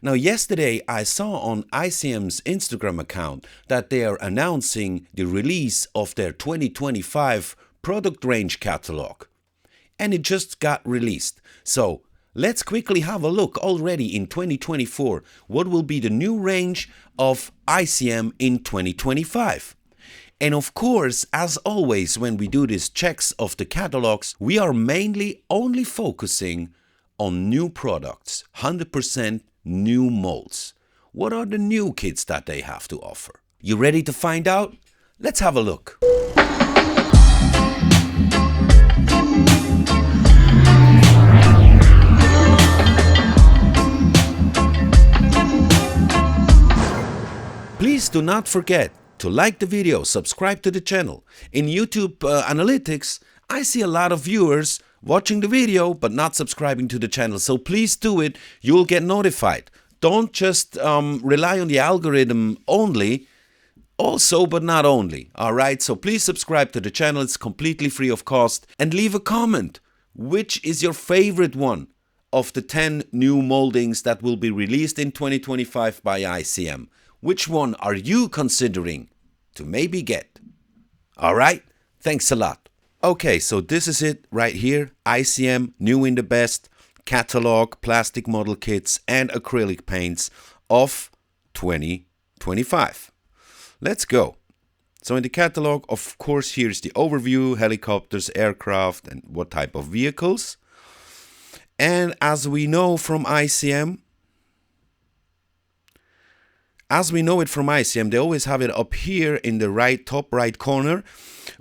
Now, yesterday I saw on ICM's Instagram account that they are announcing the release of their 2025 product range catalog. And it just got released. So let's quickly have a look already in 2024. What will be the new range of ICM in 2025? And of course, as always, when we do these checks of the catalogs, we are mainly only focusing on new products, 100% new molds. What are the new kits that they have to offer? You ready to find out? Let's have a look. Please do not forget to like the video, subscribe to the channel. In YouTube analytics, I see a lot of viewers watching the video but not subscribing to the channel. So please do it. You'll get notified. Don't just rely on the algorithm only. Also, but not only. Alright, so please subscribe to the channel. It's completely free of cost. And leave a comment. Which is your favorite one of the 10 new moldings that will be released in 2025 by ICM? Which one are you considering to maybe get? Alright, thanks a lot. Okay, so this is it right here. ICM, new in the best, catalog, plastic model kits and acrylic paints of 2025. Let's go. So in the catalog, of course, here's the overview, helicopters, aircraft, and what type of vehicles. And as we know from ICM, they always have it up here in the top right corner.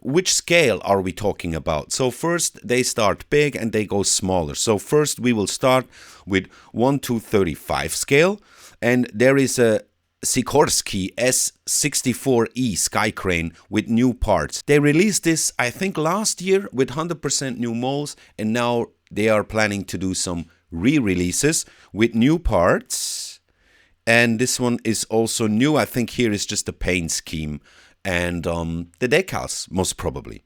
Which scale are we talking about? So first they start big and they go smaller. So first we will start with 1:35 scale. And there is a Sikorsky S64E sky crane with new parts. They released this, I think, last year with 100% new molds. And now they are planning to do some re-releases with new parts. And this one is also new. I think here is just the paint scheme and the decals, most probably.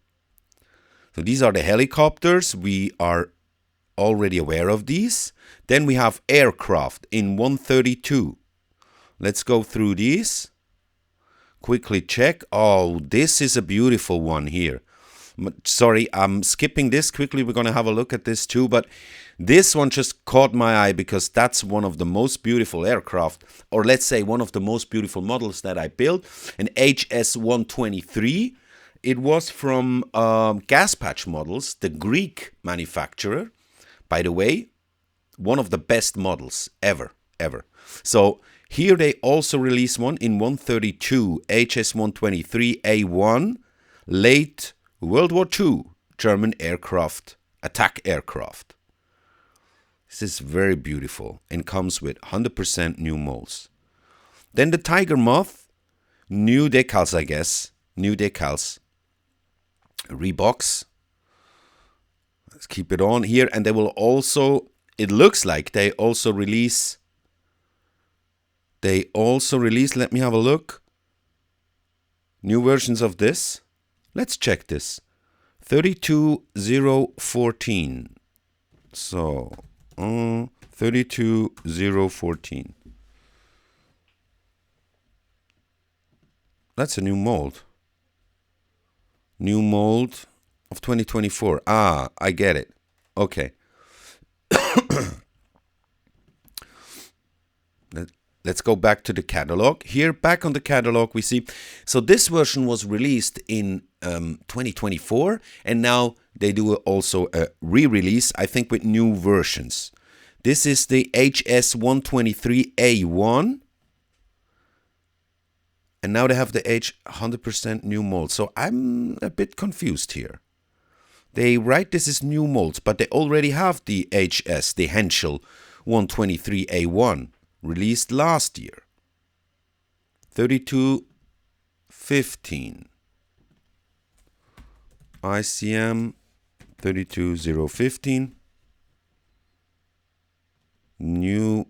So these are the helicopters. We are already aware of these. Then we have aircraft in 132. Let's go through these. Quickly check. Oh, this is a beautiful one here. Sorry, I'm skipping this quickly. We're going to have a look at this too. But this one just caught my eye because that's one of the most beautiful aircraft, or let's say one of the most beautiful models that I built, an HS-123. It was from Gas Patch Models, the Greek manufacturer. By the way, one of the best models ever. So here they also released one in 132, HS-123A1, late World War II German aircraft, attack aircraft. This is very beautiful and comes with 100% new molds. Then the Tiger Moth, new decals, I guess. New decals. Reeboks. Let's keep it on here. And they will also, it looks like they also release, let me have a look. New versions of this. Let's check this. 32014. So, 32014. That's a new mold. New mold of 2024. Ah, I get it. Okay. Let's go back to the catalog. Here, back on the catalog, we see. So this version was released in 2024, and now they do also a re-release, I think, with new versions. This is the HS-123A1, and now they have the 100% new mold. So I'm a bit confused here. They write this is new molds, but they already have the HS, the Henschel 123A1. Released last year. 3215. ICM 32015. New.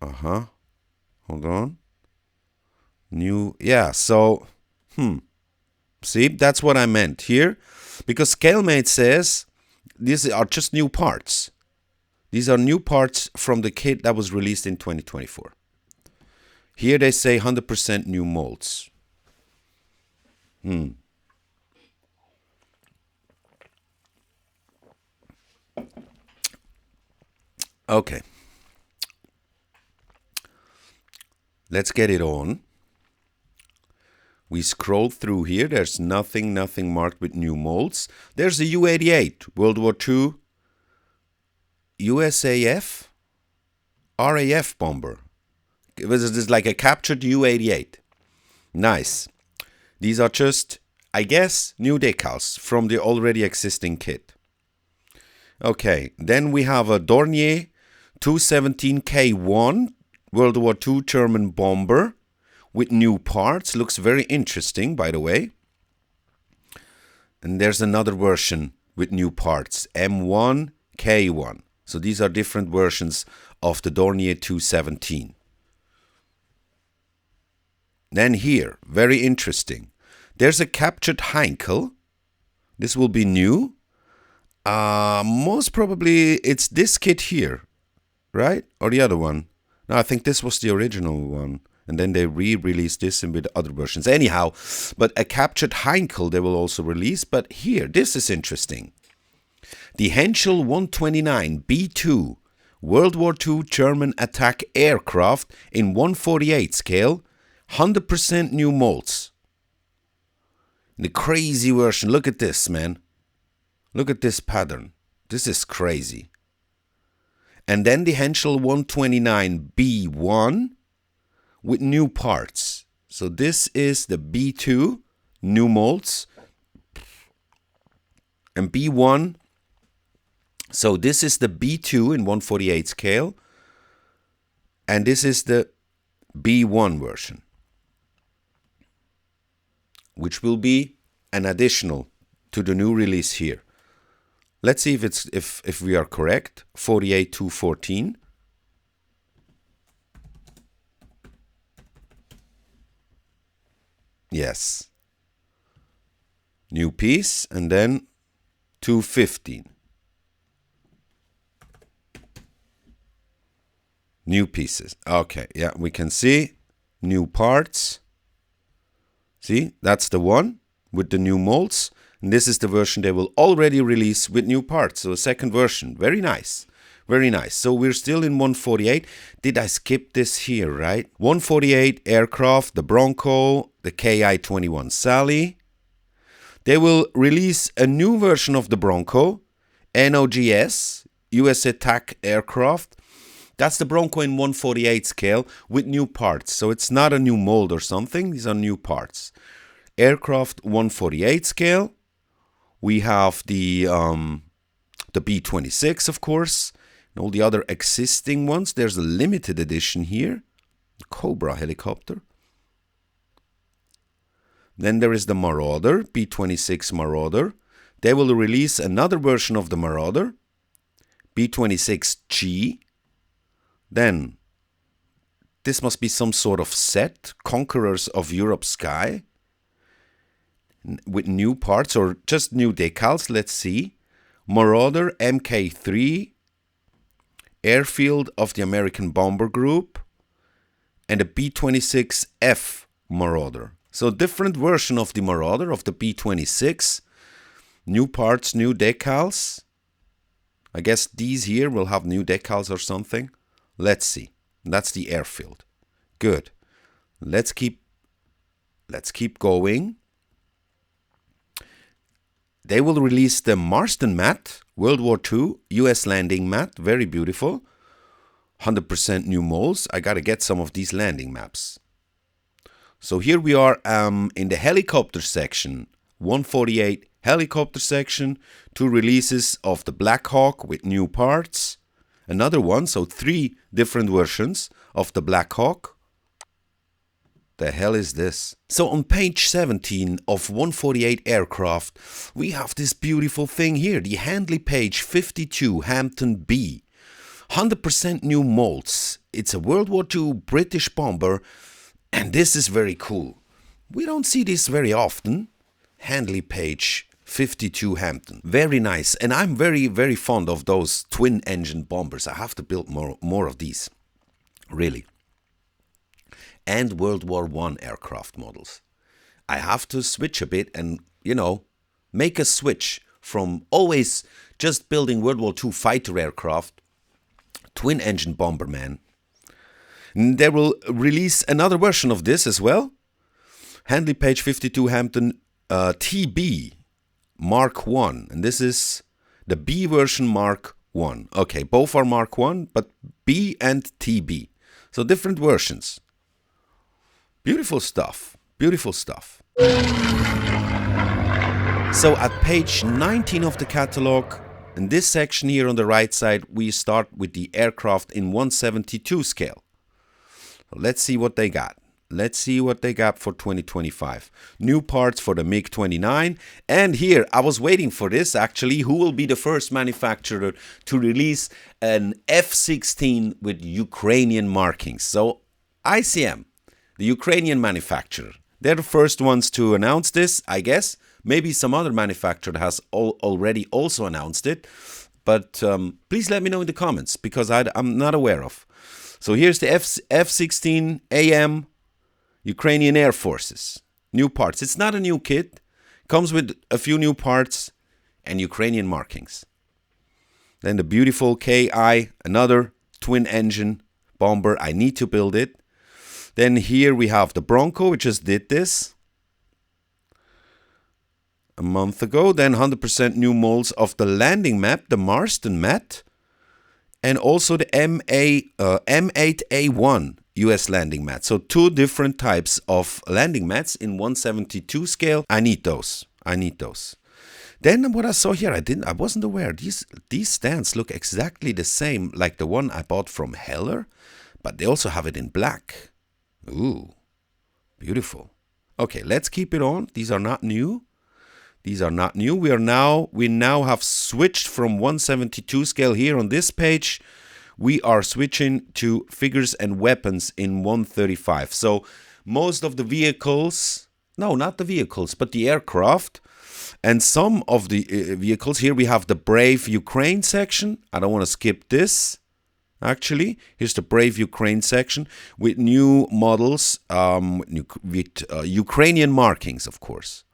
Hold on. New. Yeah, so. See, that's what I meant here. Because Scalemodels says these are just new parts. These are new parts from the kit that was released in 2024. Here they say 100% new molds. Okay. Let's get it on. We scroll through here. There's nothing marked with new molds. There's a U-88, World War II, USAF, RAF bomber. It was like a captured U-88. Nice. These are just, I guess, new decals from the already existing kit. Okay, then we have a Dornier 217K1 World War II German bomber with new parts. Looks very interesting, by the way. And there's another version with new parts, M1K1. So these are different versions of the Dornier 217. Then here, very interesting. There's a captured Heinkel. This will be new. Most probably it's this kit here, right? Or the other one. No, I think this was the original one. And then they re-released this with other versions. Anyhow, but a captured Heinkel they will also release. But here, this is interesting. The Henschel 129 B2 World War II German attack aircraft in 1/48 scale. 100% new molds. The crazy version. Look at this, man. Look at this pattern. This is crazy. And then the Henschel 129 B1 with new parts. So this is the B2, new molds. And B1. So this is the B2 in 1/48 scale. And this is the B1 version, which will be an additional to the new release here. Let's see if we are correct. 48-214. Yes. New piece, and then 215. New pieces. Okay, yeah, we can see new parts. See, that's the one with the new molds. And this is the version they will already release with new parts. So a second version. Very nice. Very nice. So we're still in 148. Did I skip this here, right? 148 aircraft, the Bronco, the Ki-21 Sally. They will release a new version of the Bronco, NOGS, US attack aircraft. That's the Bronco in 1/48 scale with new parts. So it's not a new mold or something. These are new parts. Aircraft 1/48 scale. We have the B-26, of course, and all the other existing ones. There's a limited edition here, the Cobra helicopter. Then there is the Marauder, B-26 Marauder. They will release another version of the Marauder, B-26G. Then, this must be some sort of set, Conquerors of Europe Sky, with new parts or just new decals. Let's see. Marauder MK3, Airfield of the American Bomber Group, and a B-26F Marauder. So different version of the Marauder, of the B-26. New parts, new decals. I guess these here will have new decals or something. Let's see. That's the airfield. Good. Let's keep going. They will release the Marston mat, World War II, US landing mat. Very beautiful. 100% new molds. I gotta get some of these landing maps. So here we are in the helicopter section. 148 helicopter section. 2 releases of the Black Hawk with new parts. Another one, so 3 different versions of the Black Hawk. The hell is this? So on page 17 of 148 aircraft, we have this beautiful thing here. The Handley Page 52 Hampton B. 100% new molds. It's a World War II British bomber. And this is very cool. We don't see this very often. Handley Page 52 Hampton. Very nice. And I'm very, very fond of those twin engine bombers. I have to build more of these. Really. And World War I aircraft models. I have to switch a bit and, make a switch from always just building World War II fighter aircraft, twin engine bomberman. And they will release another version of this as well. Handley Page 52 Hampton TB Mark 1. And this is the B version Mark 1. Okay, both are Mark 1, but B and TB. So different versions. Beautiful stuff. Beautiful stuff. So at page 19 of the catalog, in this section here on the right side, we start with the aircraft in 172 scale. So let's see what they got. Let's see what they got for 2025. New parts for the MiG-29. And here, I was waiting for this actually. Who will be the first manufacturer to release an F-16 with Ukrainian markings? So ICM, the Ukrainian manufacturer. They're the first ones to announce this, I guess. Maybe some other manufacturer has already also announced it. But please let me know in the comments, because I'm not aware of. So here's the F-16 AM Ukrainian Air Forces. New parts. It's not a new kit. Comes with a few new parts and Ukrainian markings. Then the beautiful KI, another twin engine bomber. I need to build it. Then here we have the Bronco, we just did this a month ago. Then 100% new molds of the landing map, the Marston mat, and also the M8A1 US landing mat. So two different types of landing mats in 172 scale. I need those. Then what I saw here, I wasn't aware. These stands look exactly the same like the one I bought from Heller, but they also have it in black. Ooh, beautiful. Okay, let's keep it on. These are not new. We now have switched from 172 scale here on this page. We are switching to figures and weapons in 135. So most of the vehicles, no, not the vehicles, but the aircraft and some of the vehicles. Here we have the Brave Ukraine section. I don't want to skip this. Actually, here's the Brave Ukraine section with new models, with Ukrainian markings, of course.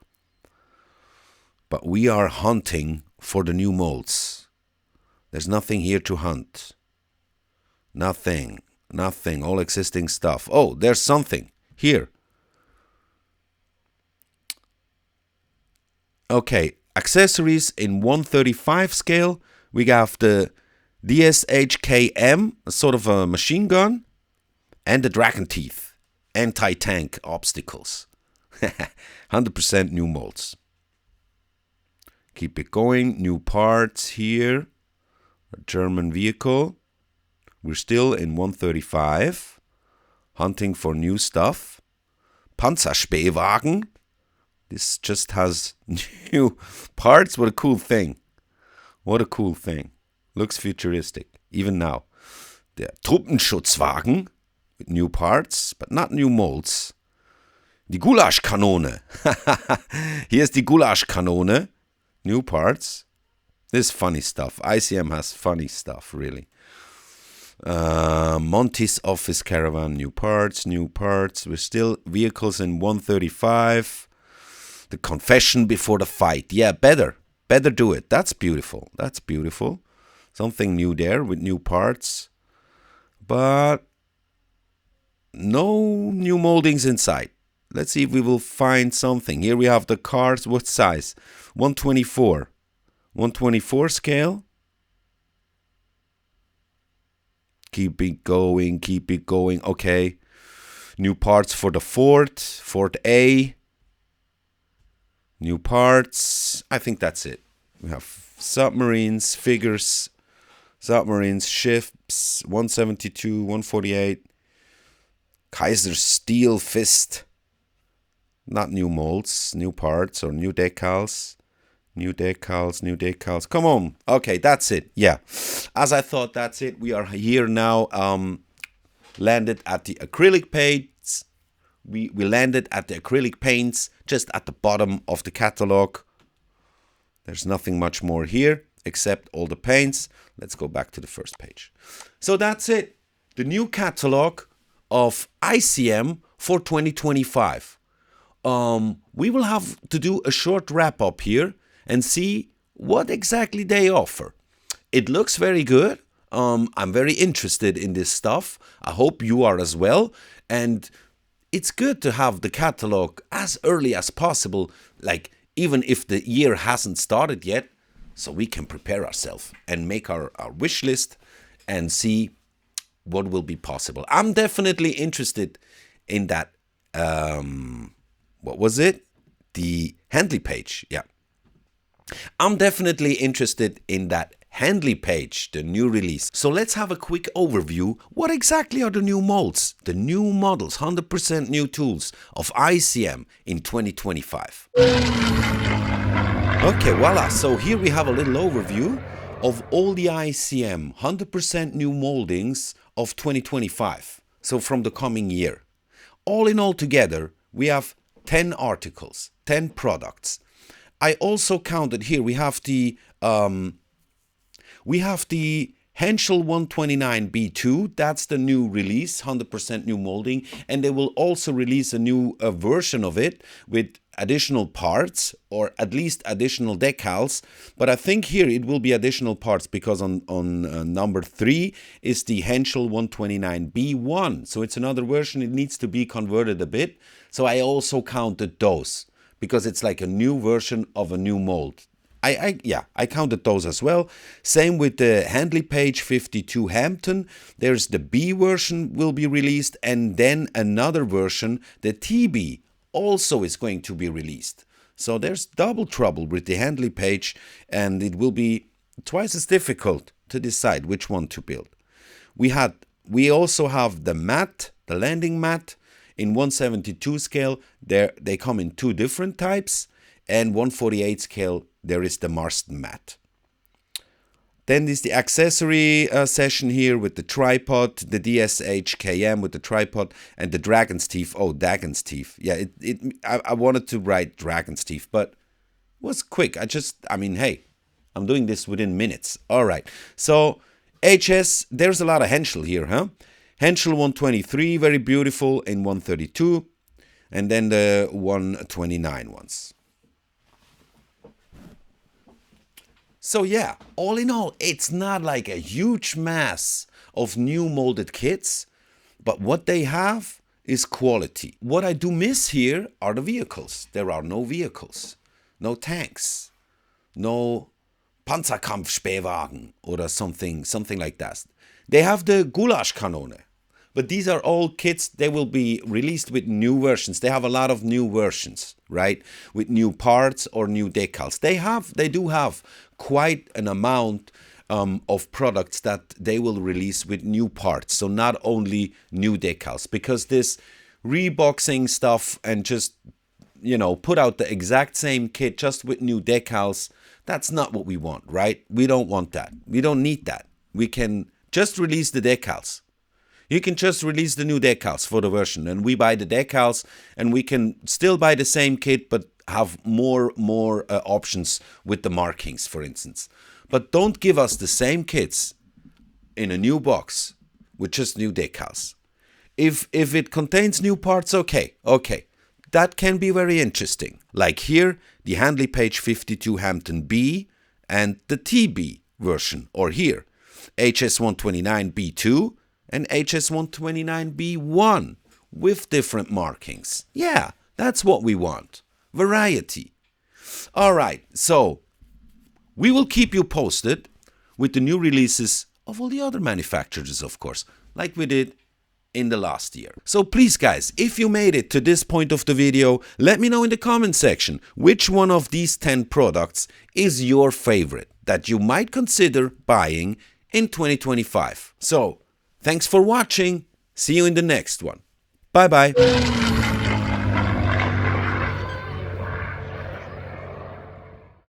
But we are hunting for the new molds. There's nothing here to hunt. Nothing. All existing stuff. Oh, there's something here. Okay, accessories in 135 scale. We have the DSHKM, a sort of a machine gun, and the Dragon Teeth, anti-tank obstacles. 100% new molds. Keep it going. New parts here. A German vehicle. We're still in 135. Hunting for new stuff. Panzerspähwagen. This just has new parts. What a cool thing. Looks futuristic, even now. Der Truppenschutzwagen with new parts, but not new molds. Die Gulaschkanone. Here's the Gulaschkanone. New parts. This is funny stuff. ICM has funny stuff, really. Monty's office caravan. New parts. We're still vehicles in 135. The confession before the fight. Yeah, better do it. That's beautiful. Something new there with new parts. But no new moldings inside. Let's see if we will find something. Here we have the cars. What size? 124. 124 scale. Keep it going. Okay. New parts for the Ford A. New parts. I think that's it. We have submarines, figures, ships, 172, 148. Kaiser Steel Fist. Not new molds, new parts or new decals. New decals. Come on. Okay, that's it. Yeah. As I thought, that's it. We are here now. Landed at the acrylic paints. We landed at the acrylic paints just at the bottom of the catalog. There's nothing much more here except all the paints. Let's go back to the first page. So that's it. The new catalog of ICM for 2025. We will have to do a short wrap up here and see what exactly they offer. It looks very good. I'm very interested in this stuff. I hope you are as well. And it's good to have the catalog as early as possible, like even if the year hasn't started yet, so we can prepare ourselves and make our wish list and see what will be possible. I'm definitely interested in that, what was it? The Handley page, yeah. I'm definitely interested in that Handley page, the new release. So let's have a quick overview. What exactly are the new molds, the new models, 100% new tools of ICM in 2025? Okay, voila. So here we have a little overview of all the ICM 100% new moldings of 2025. So from the coming year. All in all together, we have 10 articles, 10 products. I also counted here, we have the Henschel 129B2, that's the new release, 100% new molding, and they will also release a new version of it with additional parts, or at least additional decals, but I think here it will be additional parts because on number 3 is the Henschel 129B1, so it's another version, it needs to be converted a bit, so I also counted those, because it's like a new version of a new mold. I counted those as well. Same with the Handley page 52 Hampton. There's the B version will be released, and then another version, the TB, also is going to be released. So there's double trouble with the Handley page, and it will be twice as difficult to decide which one to build. We also have the mat, the landing mat in 172 scale. They come in 2 different types, and 148 scale there is the Marston mat. Then there's the accessory session here with the tripod, the DSH-KM with the tripod, and the Dragon's Teeth. Oh, Dagon's Teeth. Yeah, I wanted to write Dragon's Teeth, but it was quick. I mean, hey, I'm doing this within minutes. All right. So HS, there's a lot of Henschel here, huh? Henschel 123, very beautiful in 132, and then the 129 ones. So yeah, all in all, it's not like a huge mass of new molded kits, but what they have is quality. What I do miss here are the vehicles. There are no vehicles, no tanks, no Panzerkampfspähwagen or something like that. They have the Gulaschkanone, but these are all kits. They will be released with new versions. They have a lot of new versions, right? With new parts or new decals. They do have quite an amount of products that they will release with new parts. So not only new decals, because this reboxing stuff and just, put out the exact same kit just with new decals, that's not what we want, right? We don't want that. We don't need that. We can just release the decals. You can just release the new decals for the version, and we buy the decals, and we can still buy the same kit, but have more options with the markings, for instance. But don't give us the same kits in a new box with just new decals. If it contains new parts, okay, that can be very interesting. Like here, the Handley page 52 Hampton B and the TB version, or here, HS129B2 and HS129B1 with different markings. Yeah, that's what we want. Variety. All right, so we will keep you posted with the new releases of all the other manufacturers, of course, like we did in the last year. So please, guys, if you made it to this point of the video, let me know in the comment section which one of these 10 products is your favorite that you might consider buying in 2025. So, thanks for watching. See you in the next one. Bye-bye.